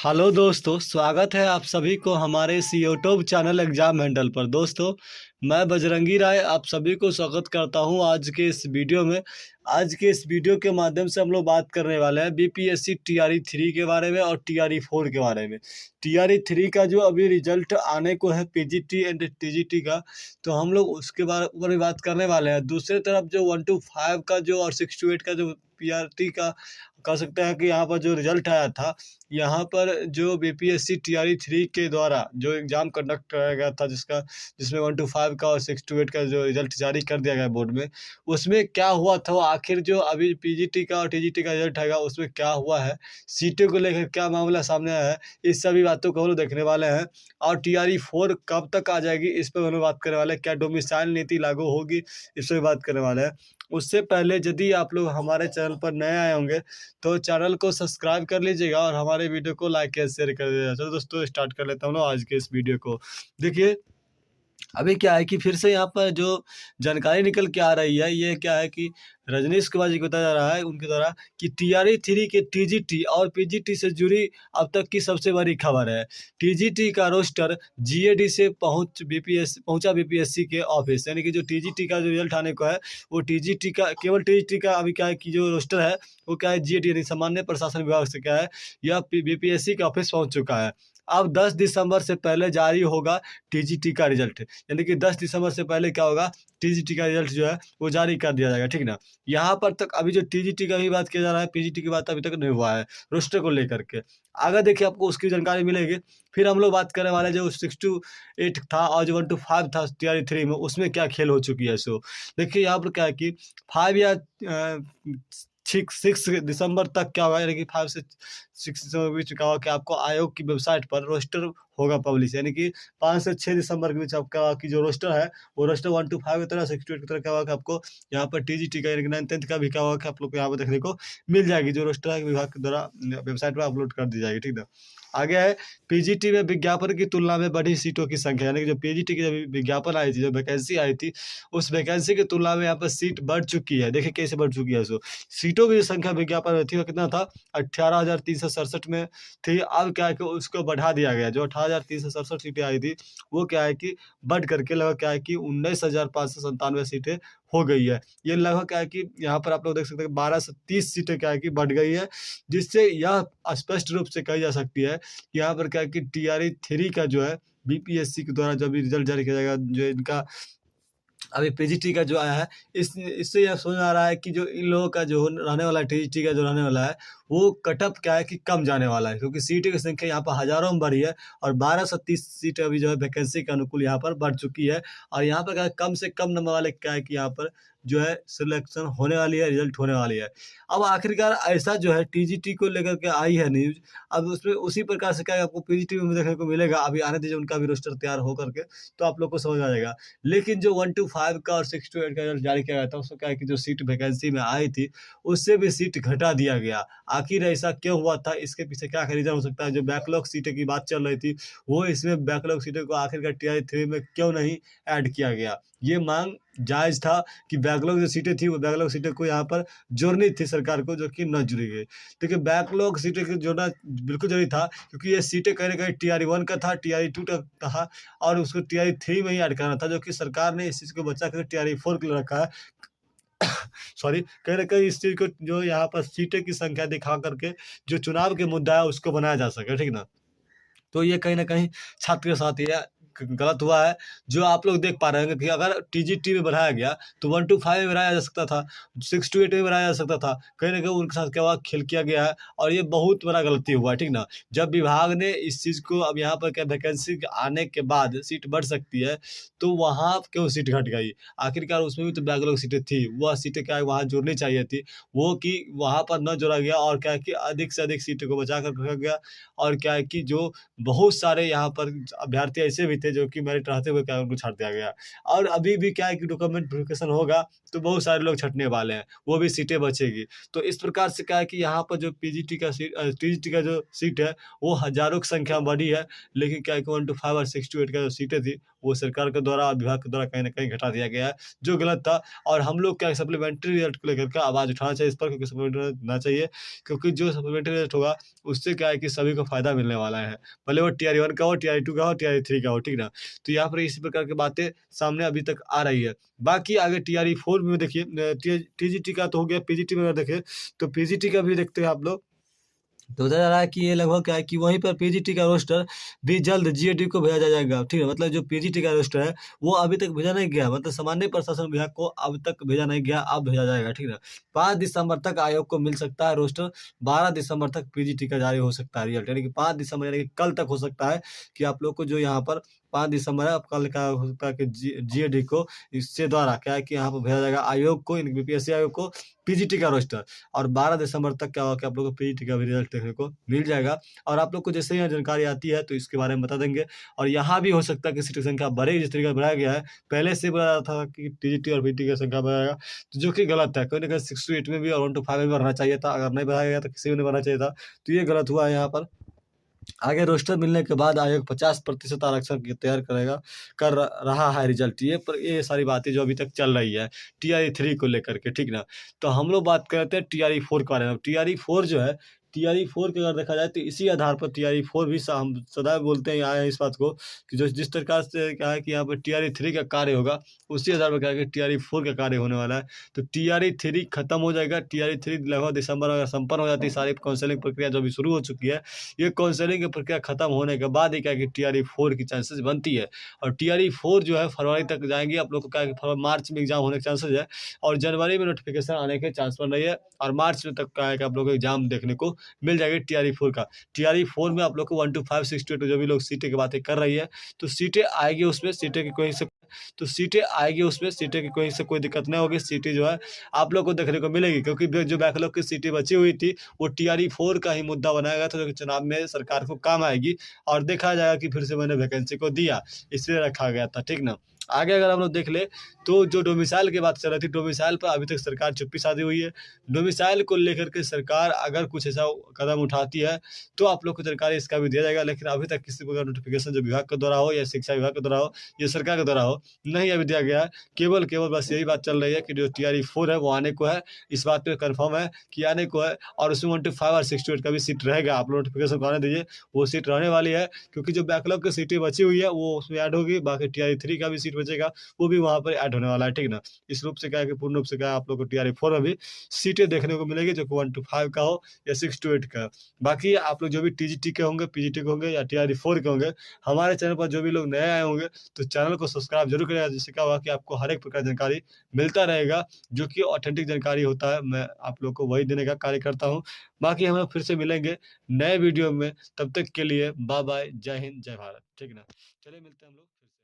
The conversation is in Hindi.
हेलो दोस्तों, स्वागत है आप सभी को हमारे इस यूट्यूब चैनल एग्ज़ाम हैंडल पर। दोस्तों, मैं बजरंगी राय आप सभी को स्वागत करता हूं आज के इस वीडियो में। आज के इस वीडियो के माध्यम से हम लोग बात करने वाले हैं बीपीएससी टीआरई 3 के बारे में और टीआरई 4 के बारे में। टीआरई 3 का जो अभी रिजल्ट आने को है पीजीटी एंड टीजीटी का, तो हम लोग उसके बारे ऊपर भी बात करने वाले हैं। दूसरी तरफ जो 1 to 5 का जो और 6 to 8 का जो पीआरटी का कह सकते हैं कि यहाँ पर जो रिजल्ट आया था, यहाँ पर जो बीपीएससी टीआरई 3 के द्वारा जो एग्ज़ाम कंडक्ट कराया गया था, जिसमें 1 to 5 का और 6 to 8 का जो रिजल्ट जारी कर दिया गया बोर्ड में, उसमें क्या हुआ था, वो आखिर जो अभी पीजीटी का और टीजीटी का रिजल्ट आएगा उसमें क्या हुआ है, सीटों को लेकर क्या मामला सामने आया है, इस सभी बातों को हम लोग देखने वाले हैं। और टीआरई 4 कब तक आ जाएगी, इस पर हम लोग बात करने वाले हैं। क्या डोमिसाइल नीति लागू होगी, इस पर भी बात करने वाले हैं। उससे पहले यदि आप लोग हमारे चैनल पर नए आए होंगे तो चैनल को सब्सक्राइब कर लीजिएगा और हमारे वीडियो को लाइक या शेयर कर दीजिएगा। चलो दोस्तों, स्टार्ट कर लेता हूँ ना आज के इस वीडियो को। देखिए, अभी क्या है कि फिर से यहाँ पर जो जानकारी निकल के आ रही है, ये क्या है कि रजनीश कुमार जी को बताया जा रहा है उनके द्वारा कि टीआरई 3 के टीजीटी और पीजीटी से जुड़ी अब तक की सबसे बड़ी खबर है। टीजीटी का रोस्टर जीएडी से पहुंचा बीपीएससी के ऑफिस, यानी कि जो टीजीटी का जो रिजल्ट आने को है, वो टीजीटी का केवल टीजीटी का अभी क्या है कि जो रोस्टर है वो क्या है, जीएडी यानी सामान्य प्रशासन विभाग से क्या है, यह बीपीएससी के ऑफिस पहुंच चुका है। अब 10 दिसंबर से पहले जारी होगा टीजीटी का रिजल्ट, यानी कि 10 दिसंबर से पहले क्या होगा, टीजीटी का रिजल्ट जो है वो जारी कर दिया जाएगा, ठीक ना। यहाँ पर तक अभी जो टीजीटी का ही बात किया जा रहा है, पीजीटी की बात अभी तक नहीं हुआ है रोस्टर को लेकर के। आगे देखिए आपको उसकी जानकारी मिलेगी। फिर हम लोग बात करने वाले हैं जो 6 to 8 था और जो 1 to 5 था टीआरई 3 में, उसमें क्या खेल हो चुकी है। सो देखिए यहाँ पर क्या है कि 5 या 6 दिसंबर तक क्या होगा, यानी कि 5 से 6 दिसंबर के बीच क्या होगा कि आपको आयोग की वेबसाइट पर रोस्टर होगा पब्लिश, यानी कि 5 से 6 दिसंबर के बीच आपका की जो रोस्टर है, वो रोस्टर 1 to 5 की तरह 6 to 8 की तरह क्या होगा कि आपको यहाँ पर टीजीटी का यानी कि 9th-10th का भी क्या होगा कि आप लोग को यहाँ पर देखने को मिल जाएगी। जो रोस्टर है विभाग के द्वारा वेबसाइट पर अपलोड कर दी जाएगी, ठीक ना। आगे है पीजीटी में विज्ञापन की तुलना में बढ़ी सीटों की संख्या, यानी कि जो पीजीटी की जब विज्ञापन आई थी, जो वैकेंसी आई थी, उस वैकेंसी की तुलना में यहाँ पर सीट बढ़ चुकी है। देखिए कैसे बढ़ चुकी है। सो सीटों की जो संख्या विज्ञापन में थी वो कितना था, 18,367 में थी। अब क्या है कि उसको बढ़ा दिया गया। जो 18,367 सीटें आई थी, वो क्या है कि बढ़ करके लगभग क्या है कि 19,597 सीटें हो गई है। ये लगभग क्या है कि यहाँ पर आप लोग देख सकते हैं 12 से 30 सीटें क्या है कि बढ़ गई है, जिससे यह स्पष्ट रूप से कही जा सकती है कि यहाँ पर क्या है कि टीआरई 3 का जो है बीपीएससी के द्वारा जब भी रिजल्ट जारी किया जाएगा, जो इनका अभी पीजीटी का जो आया है, इससे यह समझ में आ रहा है कि जो इन लोगों का जो रहने वाला है, टीजीटी का जो रहने वाला है, वो कटअप क्या है कि कम जाने वाला है, क्योंकि सीटों की संख्या यहाँ पर हज़ारों में बढ़ी है और 12 से 30 सीटें अभी जो है वैकेंसी के अनुकूल यहाँ पर बढ़ चुकी है। और यहाँ पर क्या है, कम से कम नंबर वाले क्या है कि यहाँ पर जो है सिलेक्शन होने वाली है, रिजल्ट होने वाली है। अब आखिरकार ऐसा जो है टीजीटी को लेकर के आई है न्यूज़, अब उसमें उसी प्रकार से क्या है आपको पीजीटी में देखने को मिलेगा। अभी आने दीजिए उनका भी रोस्टर तैयार हो करके, तो आप लोग को समझ आ जाएगा। लेकिन जो 1 to 5 का और 6 to 8 का रिजल्ट जारी किया गया था, उसमें क्या है कि जो सीट वैकेंसी में आई थी, उससे भी सीट घटा दिया गया। आखिर ऐसा क्यों हुआ था, इसके पीछे क्या रीज़न हो सकता है। जो बैकलॉग सीटें की बात चल रही थी, वो इसमें बैकलॉग सीटों को आखिरकार टीआरई 3 में क्यों नहीं ऐड किया गया। ये मांग जायज़ था कि बैकलॉग जो सीटें थी, वो बैकलॉग सीटें को यहाँ पर जोड़नी थी सरकार को, जो कि न जुड़ी गई। देखिए बैकलॉग सीटें को जोड़ना बिल्कुल ज़रूरी था, क्योंकि ये सीटें कहीं न कहीं टीआरई 1 का था, टीआरई 2 का था और उसको टीआरई 3 में ही ऐड करना था, जो कि सरकार ने इस चीज़ को बचा कर टीआरई 4 के लिए रखा है। सॉरी, कहीं न कहीं इस चीज़ को जो यहाँ पर सीटें की संख्या दिखा करके जो चुनाव के मुद्दा है उसको बनाया जा सके, ठीक ना? तो ये कहीं न कहीं छात्र के साथ ये गलत हुआ है। जो आप लोग देख पा रहे होंगे कि अगर टीजीटी में बढ़ाया गया तो 1 to 5 में बढ़ाया जा सकता था, 6 to 8 में बढ़ाया जा सकता था। कहीं न कहीं उनके साथ क्या हुआ, खेल किया गया है और ये बहुत बड़ा गलती हुआ है, ठीक ना? जब विभाग ने इस चीज़ को अब यहाँ पर क्या वैकेंसी आने के बाद सीट बढ़ सकती है, तो वहाँ क्यों सीट घट गई? आखिरकार उसमें भी तो बैकलॉग सीटें थी, वह सीटें क्या है वहाँ जोड़नी चाहिए थी, वो कि वहाँ पर न जोड़ा गया और क्या है कि अधिक से अधिक सीटों को बचा कर रखा गया। और क्या है कि जो बहुत सारे यहाँ पर अभ्यर्थी ऐसे भी थे जो कि मेरिट रहते हुए क्या उनको छाँट दिया गया। और अभी भी क्या है कि डॉक्यूमेंट वेरिफिकेशन होगा तो बहुत सारे लोग छँटने वाले हैं, वो भी सीटें बचेगी। तो इस प्रकार से क्या है कि यहाँ पर जो टीजीटी का जो सीट है, वो हज़ारों की संख्या में बढ़ी है, लेकिन क्या है कि 1 to 5 और 6 to 8 का जो सीटें थी, वो सरकार के द्वारा और विभाग के द्वारा कहीं न कहीं घटा दिया गया है, जो गलत था। और हम लोग क्या सप्लीमेंट्री रिजल्ट को लेकर के आवाज़ उठाना चाहिए इस पर, क्योंकि सप्लीमेंट्री ना चाहिए, क्योंकि जो सप्लीमेंट्री रिजल्ट होगा उससे क्या है कि सभी को फ़ायदा मिलने वाला है। भले वो टीआरई 1 का हो, टीआरई 2 का हो, टीआरई 3 का हो, ठीक ना? तो यहाँ पर इसी प्रकार की बातें सामने अभी तक आ रही है। बाकी आगे टीआरई 4 में देखिए टीजीटी का तो हो गया, पीजीटी में अगर देखें तो पीजीटी का भी देखते हैं आप लोग, तो बताया जा रहा है कि ये लगभग क्या है कि वहीं पर पीजीटी का रोस्टर भी जल्द जीएडी को भेजा जाएगा, ठीक है? मतलब जो पीजीटी का रोस्टर है, वो अभी तक भेजा नहीं गया, मतलब सामान्य प्रशासन विभाग को अब तक भेजा नहीं गया, अब भेजा जाएगा, ठीक है? 5 दिसंबर तक आयोग को मिल सकता है रोस्टर, 12 दिसंबर तक पीजीटी का जारी हो सकता है रिजल्ट, यानी कि 5 दिसंबर यानी कि कल तक हो सकता है कि आप लोग को जो यहाँ पर 5 दिसंबर है, अब कल का हो सकता है कि जीएडी को इससे द्वारा क्या है कि यहाँ पर भेजा जाएगा आयोग को, यानी बीपीएससी आयोग को पीजीटी का रोस्टर। और 12 दिसंबर तक क्या होगा कि आप लोगों को पीजीटी का भी रिजल्ट देखने को मिल जाएगा। और आप लोग को जैसे ही यहाँ जानकारी आती है तो इसके बारे में बता देंगे। और यहाँ भी हो सकता है कि सीट की संख्या बढ़े, जिस तरीके से बढ़ाया गया है, पहले से बोला जा रहा था कि टीजीटी और पीटी की संख्या बढ़ाएगा, तो जो कि गलत है। कहीं न कहीं 6 to 8 में भी और 1 to 5 में भी बढ़ना चाहिए था, अगर नहीं बढ़ाया गया तो किसी में नहीं बढ़ना चाहिए था, तो ये गलत हुआ है यहाँ पर। आगे रोस्टर मिलने के बाद आयोग 50% आरक्षण की तैयार कर रहा है रिजल्ट, ये सारी बातें जो अभी तक चल रही है टीआरई 3 को लेकर के, ठीक ना? तो हम लोग बात कर रहे थे टीआरई 4 के बारे में। टीआरई 4 जो है, टीआरई 4 की अगर देखा जाए तो इसी आधार पर टीआरई 4 भी हम सदैव बोलते हैं आए हैं इस बात को कि जो जिस प्रकार से क्या है कि यहाँ पर टीआरई 3 का कार्य होगा, उसी आधार पर क्या है कि टीआरई 4 का कार्य होने वाला है। तो टीआरई 3 खत्म हो जाएगा, टीआरई 3 लगभग दिसंबर में अगर संपन्न हो जाती है, सारी काउंसलिंग प्रक्रिया जो अभी शुरू हो चुकी है, ये काउंसलिंग की प्रक्रिया खत्म होने के बाद ही क्या है कि टीआरई 4 की चांसेस बनती है। और टीआरई 4 जो है फरवरी तक जाएँगी, आप लोग को क्या है कि मार्च में एग्ज़ाम होने के चांसेस है, और जनवरी में नोटिफ़िकेशन आने के चांस बन रही है, और मार्च में तक क्या है कि आप लोग को एग्ज़ाम देखने को मिल जाएगी टीआरई 4 का। टीआरई 4 में आप लोग को 1 to 5, 6 to 8 जो भी लोग सीटें की बातें कर रही है, तो सीटें आएगी उसमें, सीटें की कोई से तो सीटें आएगी उसमें, सीटें की कोई से कोई दिक्कत नहीं होगी, सीटें जो है आप लोग को देखने को मिलेगी, क्योंकि जो बैकलॉग की सीटें बची हुई थी, वो टीआरई 4 का ही मुद्दा बनाया गया था, जो कि चुनाव में सरकार को काम आएगी, और देखा जाएगा कि फिर से मैंने वैकेंसी को दिया, इसलिए रखा गया था, ठीक ना? आगे अगर हम लोग देख ले तो जो डोमिसाइल की बात चल रही थी, डोमिसाइल पर अभी तक सरकार चुप्पी साधी हुई है। डोमिसाइल को लेकर के सरकार अगर कुछ ऐसा कदम उठाती है तो आप लोग को जानकारी इसका भी दिया जाएगा, लेकिन अभी तक किसी प्रकार नोटिफिकेशन जो विभाग के द्वारा हो या शिक्षा विभाग के द्वारा हो या सरकार के द्वारा हो, नहीं अभी दिया गया है। केवल बस यही बात चल रही है कि जो टीआरई 4 है वो आने को है, इस बात पे कन्फर्म है कि आने को है, और उसमें 1 to 5 और 6 to 8 का भी सीट रहेगा। आप लोग नोटिफिकेशन को आने दीजिए, वो सीट रहने वाली है, क्योंकि जो बैकलॉग की सीटें बची हुई है वो उसमें ऐड होगी, बाकी टीआरई 3 का भी सीट बचेगा, वो भी वहाँ पर ऐड होने वाला है, ठीक ना? इस रूप से क्या है कि पूर्ण रूप से क्या है आप लोग को टीआरई 4 में भी सीटें देखने को मिलेगी, जो कि 1 to 5 का हो या 6 to 8 का। बाकी आप लोग जो भी टीजीटी के होंगे, पीजीटी के होंगे या टीआरई 4 के होंगे, हमारे चैनल पर जो भी लोग नए आए होंगे, तो चैनल को सब्सक्राइब जरूर करेगा, जिससे क्या होगा कि आपको हर एक प्रकार की जानकारी मिलता रहेगा, जो कि ऑथेंटिक जानकारी होता है। मैं आप लोग को वही देने का कार्य करता हूँ। बाकी हम लोग फिर से मिलेंगे नए वीडियो में, तब तक के लिए बाय बाय, जय हिंद, जय भारत, ठीक ना? चलिए मिलते हैं हम लोग फिर से।